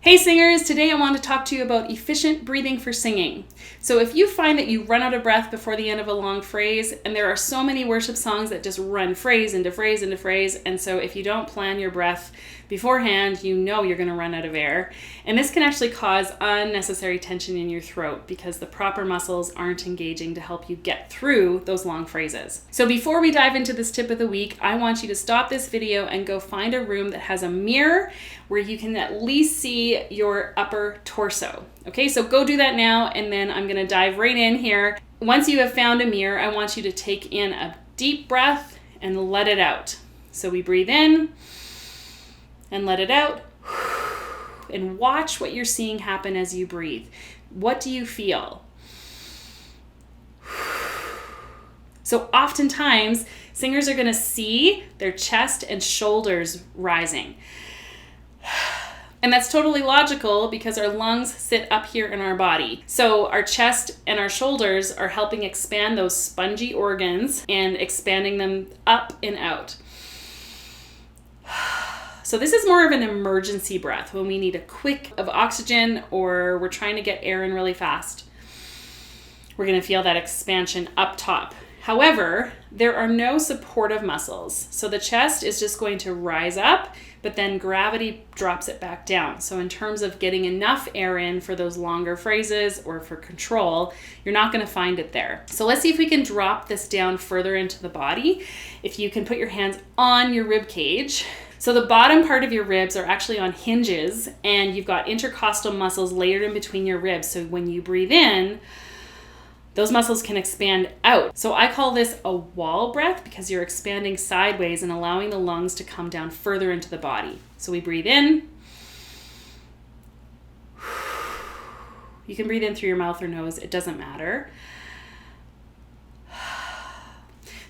Hey singers, today I want to talk to you about efficient breathing for singing. So if you find that you run out of breath before the end of a long phrase, and there are so many worship songs that just run phrase into phrase into phrase, and so if you don't plan your breath beforehand, you know you're going to run out of air. And this can actually cause unnecessary tension in your throat because the proper muscles aren't engaging to help you get through those long phrases. So before we dive into this tip of the week, I want you to stop this video and go find a room that has a mirror where you can at least see your upper torso. Okay, so go do that now, and then I'm gonna dive right in here. Once you have found a mirror, I want you to take in a deep breath and let it out. So we breathe in and let it out, and watch what you're seeing happen as you breathe. What do you feel? So oftentimes, singers are gonna see their chest and shoulders rising. And that's totally logical because our lungs sit up here in our body. So our chest and our shoulders are helping expand those spongy organs and expanding them up and out. So this is more of an emergency breath when we need a quick of oxygen or we're trying to get air in really fast. We're going to feel that expansion up top. However, there are no supportive muscles. So the chest is just going to rise up, but then gravity drops it back down. So in terms of getting enough air in for those longer phrases or for control, you're not going to find it there. So let's see if we can drop this down further into the body. If you can put your hands on your rib cage. So the bottom part of your ribs are actually on hinges, and you've got intercostal muscles layered in between your ribs. So when you breathe in, those muscles can expand out. So I call this a wall breath because you're expanding sideways and allowing the lungs to come down further into the body. So we breathe in. You can breathe in through your mouth or nose, it doesn't matter.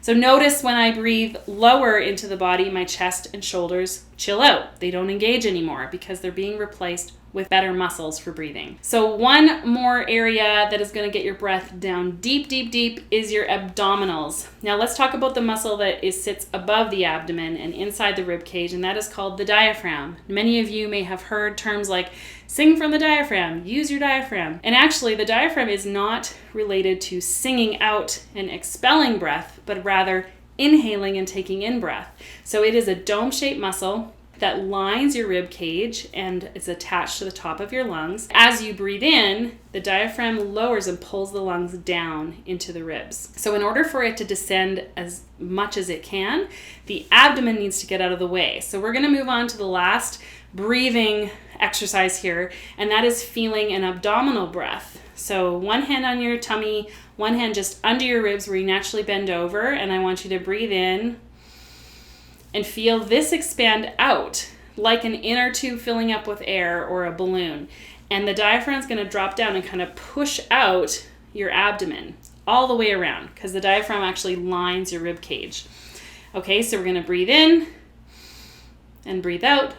So notice when I breathe lower into the body, my chest and shoulders chill out. They don't engage anymore because they're being replaced with better muscles for breathing. So one more area that is going to get your breath down deep, deep, deep is your abdominals. Now let's talk about the muscle that sits above the abdomen and inside the rib cage, and that is called the diaphragm. Many of you may have heard terms like sing from the diaphragm, use your diaphragm. And actually the diaphragm is not related to singing out and expelling breath, but rather inhaling and taking in breath. So it is a dome-shaped muscle that lines your rib cage and is attached to the top of your lungs. As you breathe in, the diaphragm lowers and pulls the lungs down into the ribs. So in order for it to descend as much as it can, the abdomen needs to get out of the way. So we're going to move on to the last breathing exercise here, and that is feeling an abdominal breath. So one hand on your tummy, one hand just under your ribs where you naturally bend over, and I want you to breathe in and feel this expand out like an inner tube filling up with air or a balloon. And the diaphragm is going to drop down and kind of push out your abdomen all the way around because the diaphragm actually lines your rib cage. Okay, so we're going to breathe in and breathe out.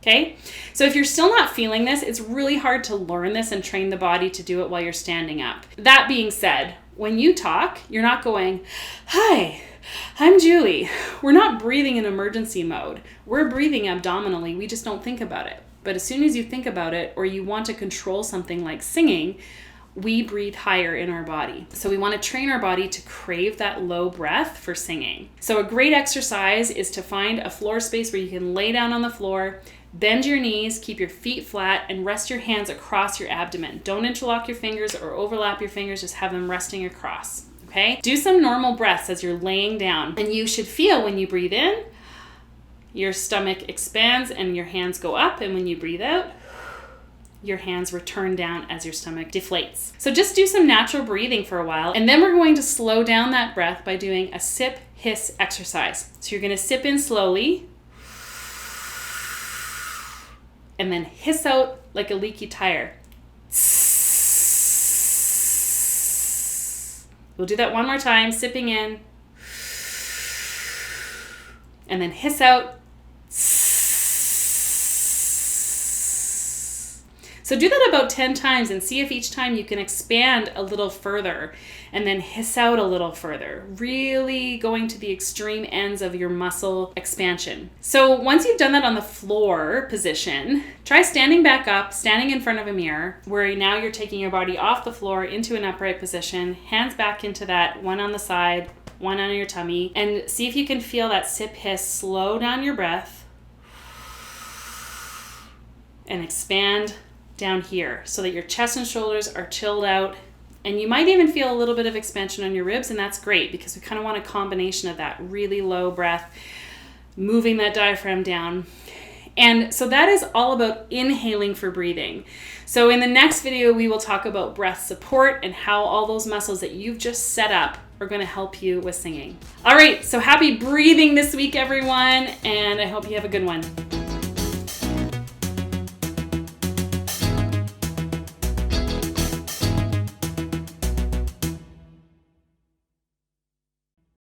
Okay, so if you're still not feeling this, it's really hard to learn this and train the body to do it while you're standing up. That being said, when you talk, you're not going, "Hi, I'm Julie." We're not breathing in emergency mode. We're breathing abdominally. We just don't think about it. But as soon as you think about it or you want to control something like singing, we breathe higher in our body. So we want to train our body to crave that low breath for singing. So a great exercise is to find a floor space where you can lay down on the floor, bend your knees, keep your feet flat, and rest your hands across your abdomen. Don't interlock your fingers or overlap your fingers, just have them resting across. Okay? Do some normal breaths as you're laying down. And you should feel when you breathe in, your stomach expands and your hands go up. And when you breathe out, your hands return down as your stomach deflates. So just do some natural breathing for a while. And then we're going to slow down that breath by doing a sip, hiss exercise. So you're going to sip in slowly and then hiss out like a leaky tire. We'll do that one more time, sipping in, and then hiss out. So do that about 10 times and see if each time you can expand a little further and then hiss out a little further, really going to the extreme ends of your muscle expansion. So once you've done that on the floor position, try standing back up, standing in front of a mirror, where now you're taking your body off the floor into an upright position, hands back into that, one on the side, one on your tummy, and see if you can feel that sip hiss. Slow down your breath and expand down here so that your chest and shoulders are chilled out, and you might even feel a little bit of expansion on your ribs, and that's great because we kind of want a combination of that really low breath, moving that diaphragm down. And so that is all about inhaling for breathing. So in the next video, we will talk about breath support and how all those muscles that you've just set up are going to help you with singing. All right, so happy breathing this week, everyone, and I hope you have a good one.